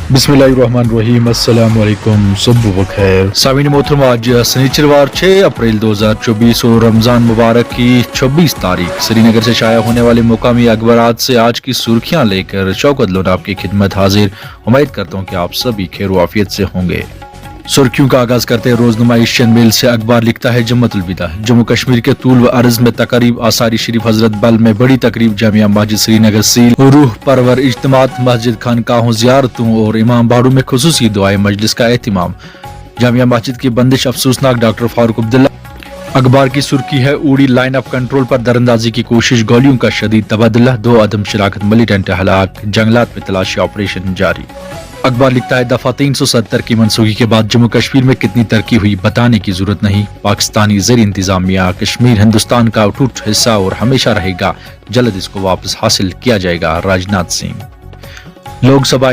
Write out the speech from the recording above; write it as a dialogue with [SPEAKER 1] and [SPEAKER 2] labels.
[SPEAKER 1] बिस्मिल्लाहिर्रहमानिर्रहीम, अस्सलाम वालेकुम, सुबह बखैर। सामीन मोहतरम, आज शनिचरवार 6 अप्रैल 2024 और रमज़ान मुबारक की 26 तारीख। श्रीनगर से शाया होने वाले मुकामी अखबारात से आज की सुर्खियां लेकर शौकत लोन आपकी खिदमत हाजिर। उम्मीद करता हूँ कि आप सभी खैर व आफियत से होंगे। सुर्खियों का आगाज करते हैं रोजनुमा एशियन मेल से। अखबार लिखता है जम्मतुल विदा, जम्मू कश्मीर के तूल व अर्ज में तकरीब। आसारी शरीफ हजरत बल में बड़ी तकरीब। जामिया मस्जिद श्रीनगर सील। रूह परवर इज्तिमात, मस्जिद खानकाहों जियारतों और इमाम बाड़ों में खुसूसी दुआए मजलिस का एहतिमाम। जामिया मस्जिद की बंदिश अफसोसनाक, डॉक्टर फारूक अब्दुल्ला। अखबार की सुर्खी है उड़ी लाइन ऑफ कंट्रोल पर दरअंदाजी की कोशिश, गोलियों का शदीद तबादला। 2 अदम शराकत मिलिटेंट हलाक, जंगलात में तलाशी ऑपरेशन जारी। अखबार लिखता है दफा 370 की मनसूखी के बाद जम्मू कश्मीर में कितनी तरक्की हुई बताने की जरूरत नहीं। पाकिस्तानी ज़ेर इंतजामिया कश्मीर हिंदुस्तान का अटूट हिस्सा और हमेशा रहेगा, जल्द इसको वापस हासिल किया जाएगा। राजनाथ सिंह। लोकसभा